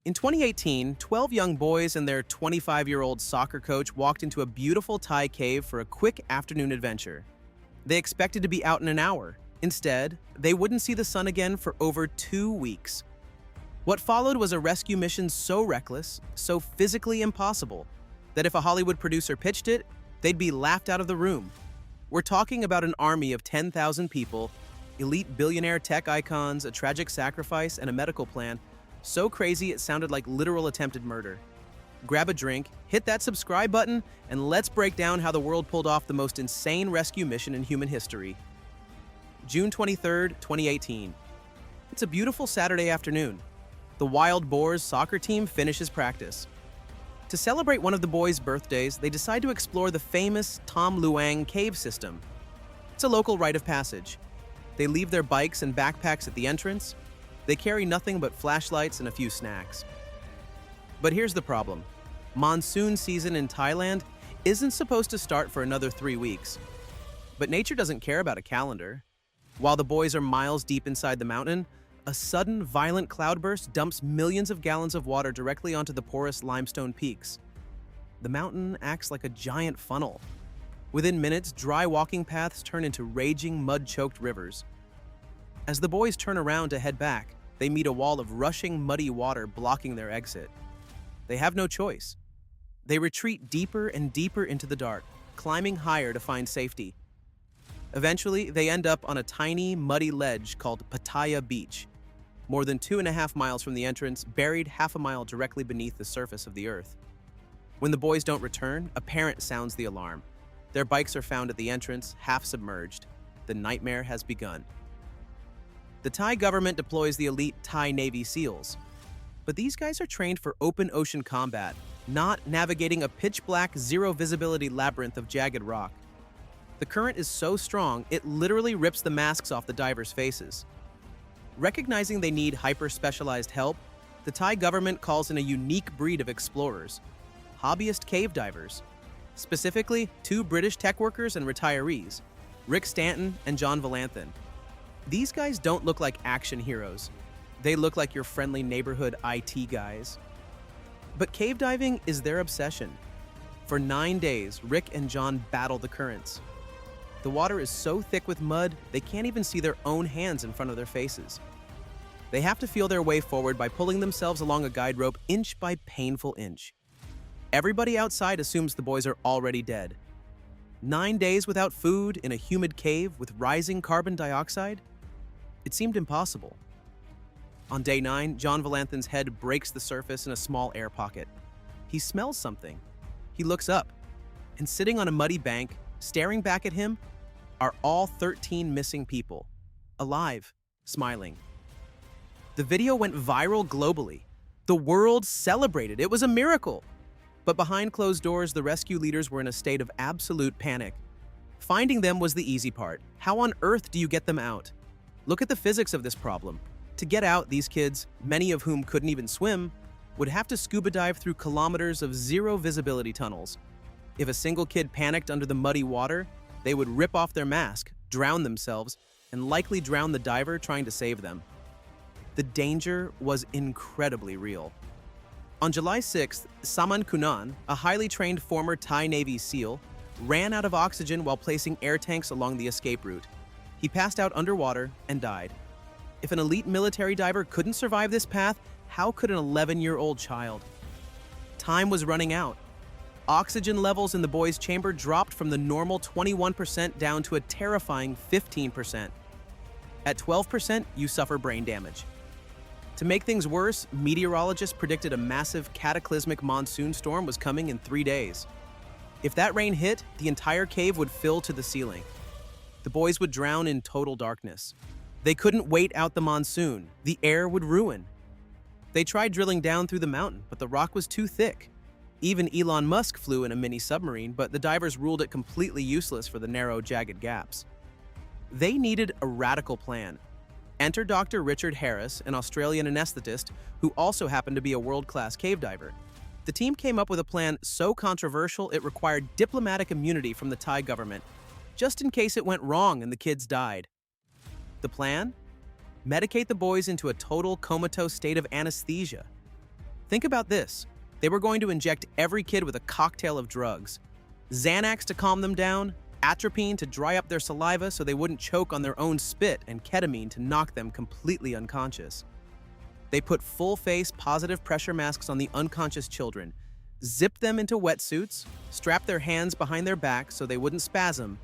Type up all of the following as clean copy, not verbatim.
In 2018, 12 young boys and their 25-year-old soccer coach walked into a beautiful Thai cave for a quick afternoon adventure. They expected to be out in an hour. Instead, they wouldn't see the sun again for over 2 weeks. What followed was a rescue mission so reckless, so physically impossible, that if a Hollywood producer pitched it, they'd be laughed out of the room. We're talking about an army of 10,000 people, elite billionaire tech icons, a tragic sacrifice, and a medical plan so crazy it sounded like literal attempted murder. Grab a drink, hit that subscribe button, and let's break down how the world pulled off the most insane rescue mission in human history. June 23, 2018. It's a beautiful Saturday afternoon. The Wild Boars soccer team finishes practice. To celebrate one of the boys' birthdays, they decide to explore the famous Tham Luang cave system. It's a local rite of passage. They leave their bikes and backpacks at the entrance. They carry nothing but flashlights and a few snacks. But here's the problem. Monsoon season in Thailand isn't supposed to start for another 3 weeks. But nature doesn't care about a calendar. While the boys are miles deep inside the mountain, a sudden, violent cloudburst dumps millions of gallons of water directly onto the porous limestone peaks. The mountain acts like a giant funnel. Within minutes, dry walking paths turn into raging, mud-choked rivers. As the boys turn around to head back, they meet a wall of rushing, muddy water blocking their exit. They have no choice. They retreat deeper and deeper into the dark, climbing higher to find safety. Eventually, they end up on a tiny, muddy ledge called Pattaya Beach, more than 2.5 miles from the entrance, buried half a mile directly beneath the surface of the earth. When the boys don't return, a parent sounds the alarm. Their bikes are found at the entrance, half submerged. The nightmare has begun. The Thai government deploys the elite Thai Navy SEALs. But these guys are trained for open ocean combat, not navigating a pitch-black, zero-visibility labyrinth of jagged rock. The current is so strong, it literally rips the masks off the divers' faces. Recognizing they need hyper-specialized help, the Thai government calls in a unique breed of explorers, hobbyist cave divers. Specifically, 2 British tech workers and retirees, Rick Stanton and John Valanthan. These guys don't look like action heroes. They look like your friendly neighborhood IT guys. But cave diving is their obsession. For 9 days, Rick and John battle the currents. The water is so thick with mud, they can't even see their own hands in front of their faces. They have to feel their way forward by pulling themselves along a guide rope inch by painful inch. Everybody outside assumes the boys are already dead. 9 days without food in a humid cave with rising carbon dioxide? It seemed impossible. On day 9, John Valanthan's head breaks the surface in a small air pocket. He smells something. He looks up, and sitting on a muddy bank, staring back at him, are all 13 missing people, alive, smiling. The video went viral globally. The world celebrated. It was a miracle. But behind closed doors, the rescue leaders were in a state of absolute panic. Finding them was the easy part. How on earth do you get them out? Look at the physics of this problem. To get out, these kids, many of whom couldn't even swim, would have to scuba dive through kilometers of zero visibility tunnels. If a single kid panicked under the muddy water, they would rip off their mask, drown themselves, and likely drown the diver trying to save them. The danger was incredibly real. On July 6th, Saman Kunan, a highly trained former Thai Navy SEAL, ran out of oxygen while placing air tanks along the escape route. He passed out underwater and died. If an elite military diver couldn't survive this path, how could an 11-year-old child? Time was running out. Oxygen levels in the boys' chamber dropped from the normal 21% down to a terrifying 15%. At 12%, you suffer brain damage. To make things worse, meteorologists predicted a massive cataclysmic monsoon storm was coming in 3 days. If that rain hit, the entire cave would fill to the ceiling. The boys would drown in total darkness. They couldn't wait out the monsoon. The air would ruin. They tried drilling down through the mountain, but the rock was too thick. Even Elon Musk flew in a mini submarine, but the divers ruled it completely useless for the narrow, jagged gaps. They needed a radical plan. Enter Dr. Richard Harris, an Australian anesthetist who also happened to be a world-class cave diver. The team came up with a plan so controversial it required diplomatic immunity from the Thai government, just in case it went wrong and the kids died. The plan? Medicate the boys into a total comatose state of anesthesia. Think about this. They were going to inject every kid with a cocktail of drugs. Xanax to calm them down, atropine to dry up their saliva so they wouldn't choke on their own spit, and ketamine to knock them completely unconscious. They put full-face positive pressure masks on the unconscious children, zipped them into wetsuits, strapped their hands behind their back so they wouldn't spasm,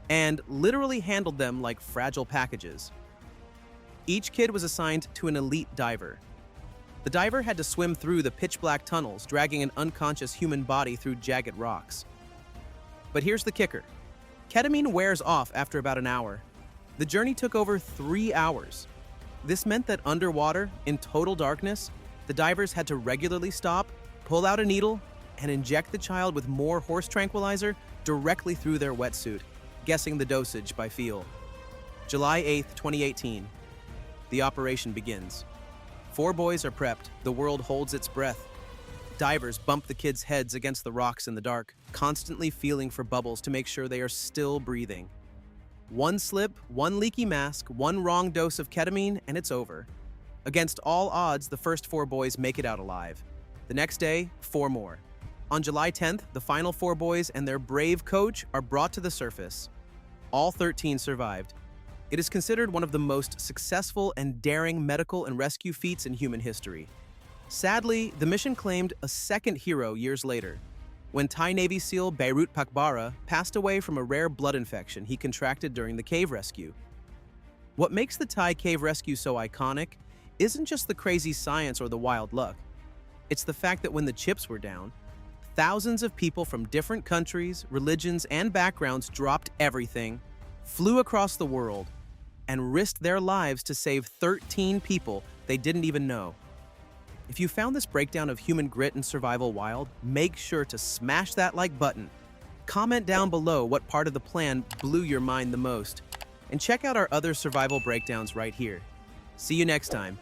and literally handled them like fragile packages. Each kid was assigned to an elite diver. The diver had to swim through the pitch-black tunnels, dragging an unconscious human body through jagged rocks. But here's the kicker. Ketamine wears off after about an hour. The journey took over 3 hours. This meant that underwater, in total darkness, the divers had to regularly stop, pull out a needle, and inject the child with more horse tranquilizer directly through their wetsuit, guessing the dosage by feel. July 8, 2018. The operation begins. 4 boys are prepped. The world holds its breath. Divers bump the kids' heads against the rocks in the dark, constantly feeling for bubbles to make sure they are still breathing. One slip, one leaky mask, one wrong dose of ketamine, and it's over. Against all odds, the first 4 boys make it out alive. The next day, 4 more. On July 10th, the final 4 boys and their brave coach are brought to the surface. All 13 survived. It is considered one of the most successful and daring medical and rescue feats in human history. Sadly, the mission claimed a second hero years later, when Thai Navy SEAL Beirut Pakbara passed away from a rare blood infection he contracted during the cave rescue. What makes the Thai cave rescue so iconic isn't just the crazy science or the wild luck. It's the fact that when the chips were down, thousands of people from different countries, religions, and backgrounds dropped everything, flew across the world, and risked their lives to save 13 people they didn't even know. If you found this breakdown of human grit and survival wild, make sure to smash that like button. Comment down below what part of the plan blew your mind the most, and check out our other survival breakdowns right here. See you next time.